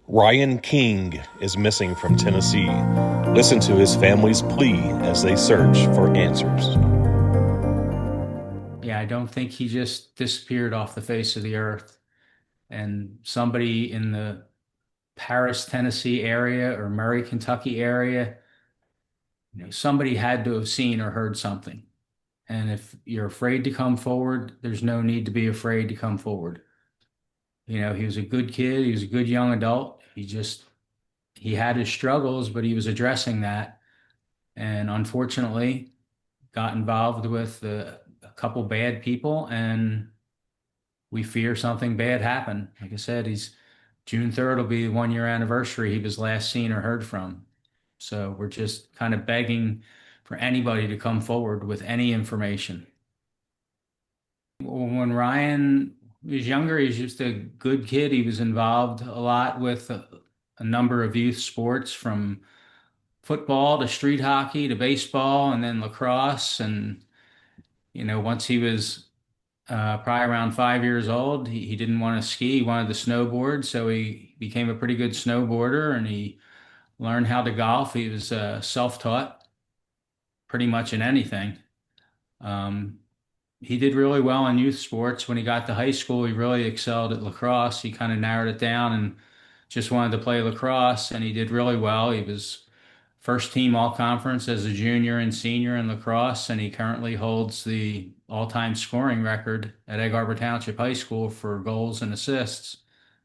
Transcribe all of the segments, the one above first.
Ryan King is missing from Tennessee. Listen to his family's plea as they search for answers. Yeah, I don't think he just disappeared off the face of the earth. And somebody in the Paris, Tennessee area or Murray, Kentucky area, somebody had to have seen or heard something. And if you're afraid to come forward, there's no need to be afraid to come forward. He was a good kid. He was a good young adult. He had his struggles, but he was addressing that. And unfortunately, got involved with a couple bad people, and we fear something bad happened. Like I said, he's June 3rd will be the 1 year anniversary he was last seen or heard from. So we're just kind of begging for anybody to come forward with any information. When Ryan was younger, he was just a good kid. He was involved a lot with a number of youth sports, from football to street hockey to baseball and then lacrosse. And, once he was probably around 5 years old, he didn't want to ski. He wanted to snowboard. So he became a pretty good snowboarder, and he learned how to golf. He was self-taught pretty much in anything. Um, he did really well in youth sports. When he got to high school, he really excelled at lacrosse. He kind of narrowed it down and just wanted to play lacrosse, and he did really well. He was first team all conference as a junior and senior in lacrosse, and he currently holds the all-time scoring record at Egg Harbor Township High School for goals and assists.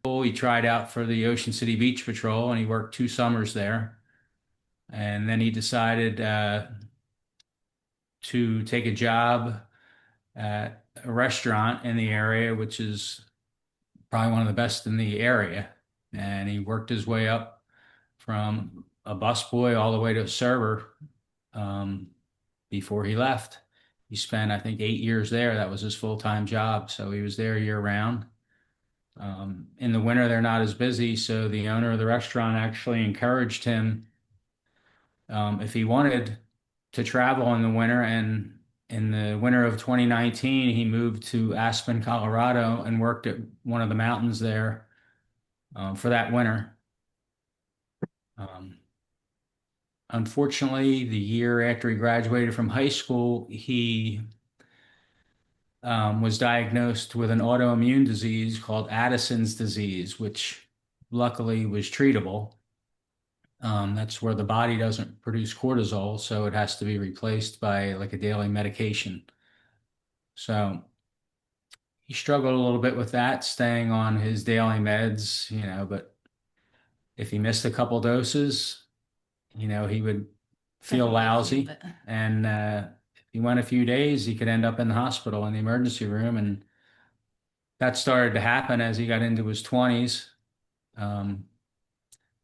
He tried out for the Ocean City Beach Patrol, and he worked 2 summers there. And then he decided to take a job at a restaurant in the area, which is probably one of the best in the area. And he worked his way up from a busboy all the way to a server um, before he left. He spent, I think, 8 years there. That was his full-time job. So he was there year round. In the winter, they're not as busy. So the owner of the restaurant actually encouraged him, if he wanted, to travel in the winter. And in the winter of 2019, he moved to Aspen, Colorado, and worked at one of the mountains there for that winter. Um, Unfortunately, the year after he graduated from high school, he was diagnosed with an autoimmune disease called Addison's disease, which luckily was treatable. That's where the body doesn't produce cortisol, so it has to be replaced by like a daily medication. So he struggled a little bit with that, staying on his daily meds, but if he missed a couple doses, he would feel Definitely lousy. feel it. And if he went a few days, he could end up in the hospital in the emergency room. And that started to happen as he got into his 20s. Um,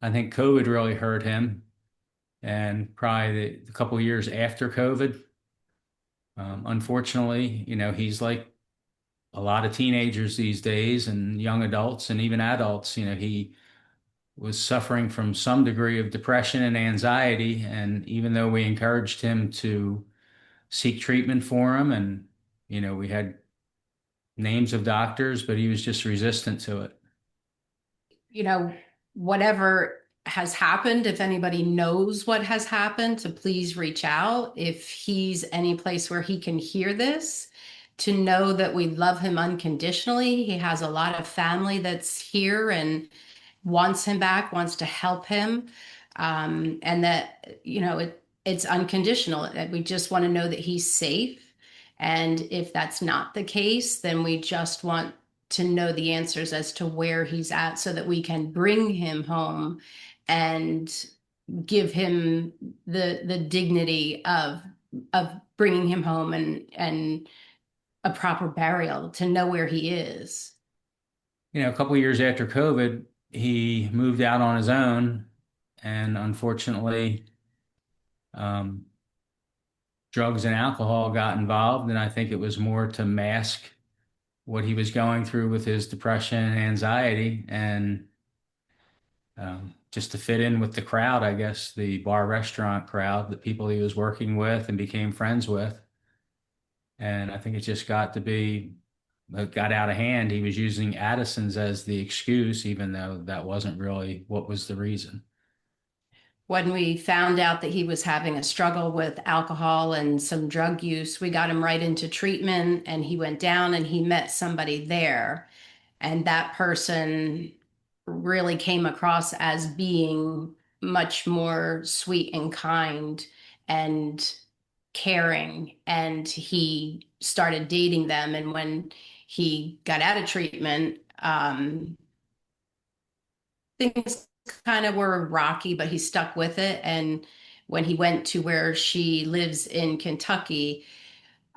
I think COVID really hurt him. And probably the couple of years after COVID, unfortunately, he's like a lot of teenagers these days and young adults and even adults. He was suffering from some degree of depression and anxiety. And even though we encouraged him to seek treatment for him, and, we had names of doctors, but he was just resistant to it. You know, whatever has happened, if anybody knows what has happened, to please reach out. If he's any place where he can hear this, to know that we love him unconditionally. He has a lot of family that's here and wants him back, wants to help him. And that, it's unconditional. That we just want to know that he's safe. And if that's not the case, then we just want to know the answers as to where he's at so that we can bring him home and give him the dignity of bringing him home and a proper burial, to know where he is. A couple of years after COVID, he moved out on his own, and unfortunately, um, drugs and alcohol got involved. And I think it was more to mask what he was going through with his depression and anxiety, and just to fit in with the crowd, I guess, the bar restaurant crowd, the people he was working with and became friends with. And I think it just got to be it got out of hand. He was using Addison's as the excuse, even though that wasn't really what was the reason. When we found out that he was having a struggle with alcohol and some drug use, we got him right into treatment and he went down and he met somebody there. And that person really came across as being much more sweet and kind and caring. And he started dating them. And when he got out of treatment, things kind of were rocky, but he stuck with it. And when he went to where she lives in Kentucky,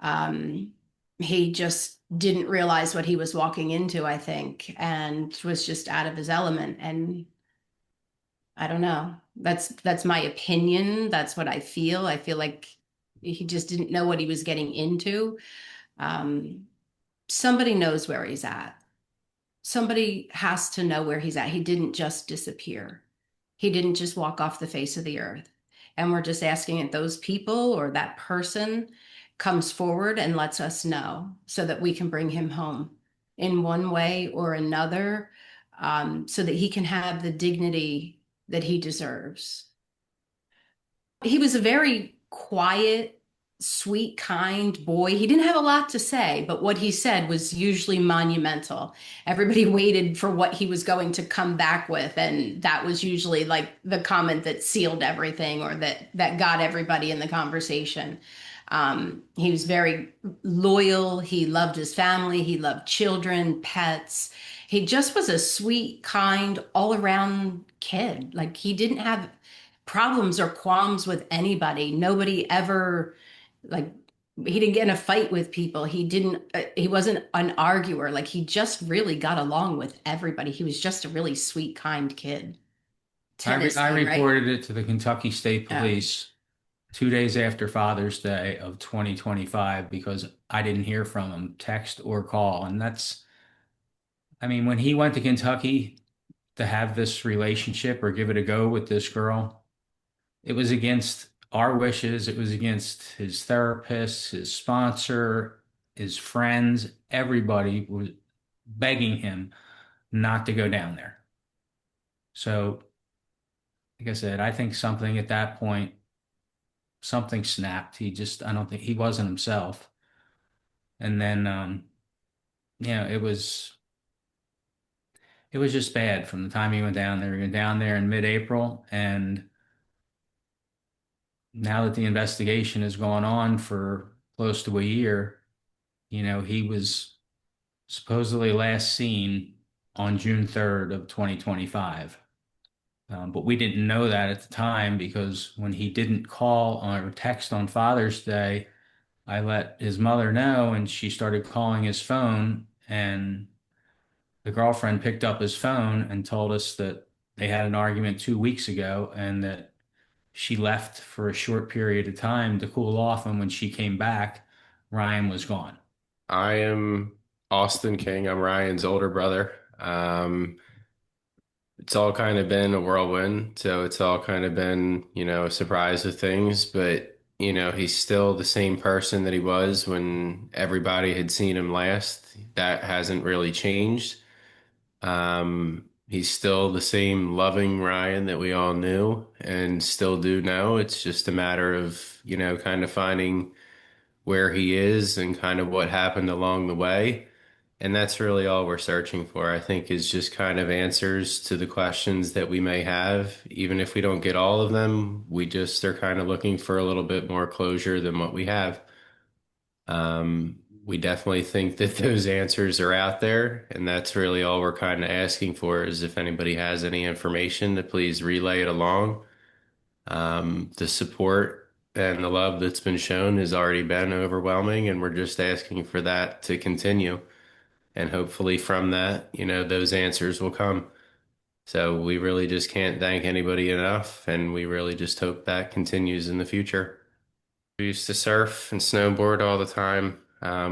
um, he just didn't realize what he was walking into, I think, and was just out of his element. And I don't know. That's my opinion. That's what I feel. I feel like he just didn't know what he was getting into. Um, Somebody knows where he's at. Somebody has to know where he's at. He didn't just disappear. He didn't just walk off the face of the earth. And we're just asking if those people or that person comes forward and lets us know so that we can bring him home in one way or another, so that he can have the dignity that he deserves. He was a very quiet, sweet, kind boy. He didn't have a lot to say, but what he said was usually monumental. Everybody waited for what he was going to come back with, and that was usually like the comment that sealed everything or that got everybody in the conversation. He was very loyal. He loved his family. He loved children, pets. He just was a sweet, kind, all around kid. Like he didn't have problems or qualms with anybody. Nobody ever, like, he didn't get in a fight with people. He wasn't an arguer. Like he just really got along with everybody. He was just a really sweet, kind kid. I Tennessee, right? reported it to the Kentucky State Oh, Police 2 days after Father's Day of 2025 because I didn't hear from him, text or call. And I mean, when he went to Kentucky to have this relationship or give it a go with this girl, it was against our wishes. It was against his therapist, his sponsor, his friends. Everybody was begging him not to go down there. So, like I said, I think something at that point, something snapped. I don't think he wasn't himself. And then, it was just bad from the time he went down there. He went down there in mid-April, and now that the investigation has gone on for close to a year, he was supposedly last seen on June 3rd of 2025. But we didn't know that at the time because when he didn't call or text on Father's Day, I let his mother know and she started calling his phone, and the girlfriend picked up his phone and told us that they had an argument 2 weeks ago and that she left for a short period of time to cool off. And when she came back, Ryan was gone. I am Austin King. I'm Ryan's older brother. It's all kind of been a whirlwind, so it's all kind of been, a surprise of things, but he's still the same person that he was when everybody had seen him last. That hasn't really changed. He's still the same loving Ryan that we all knew and still do know. It's just a matter of, kind of finding where he is and kind of what happened along the way. And that's really all we're searching for, I think, is just kind of answers to the questions that we may have. Even if we don't get all of them, we just are kind of looking for a little bit more closure than what we have. We definitely think that those answers are out there, and that's really all we're kind of asking for is if anybody has any information to please relay it along. The support and the love that's been shown has already been overwhelming, and we're just asking for that to continue. And hopefully from that, those answers will come. So we really just can't thank anybody enough, and we really just hope that continues in the future. We used to surf and snowboard all the time.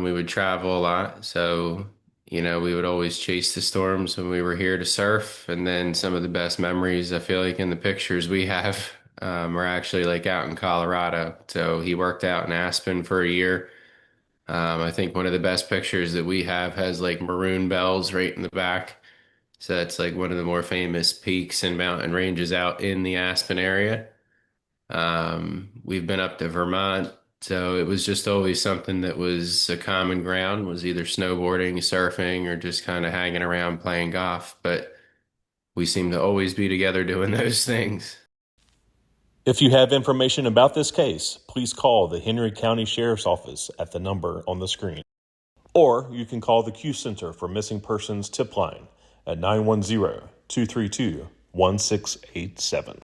We would travel a lot. So, we would always chase the storms when we were here to surf. And then some of the best memories, I feel like in the pictures we have, are actually like out in Colorado. So he worked out in Aspen for a year. I think one of the best pictures that we have has like maroon bells right in the back. So that's like one of the more famous peaks and mountain ranges out in the Aspen area. We've been up to Vermont, so it was just always something that was a common ground, was either snowboarding, surfing, or just kind of hanging around playing golf. But we seem to always be together doing those things. If you have information about this case, please call the Henry County Sheriff's Office at the number on the screen. Or you can call the Q Center for Missing Persons tip line at 910-232-1687.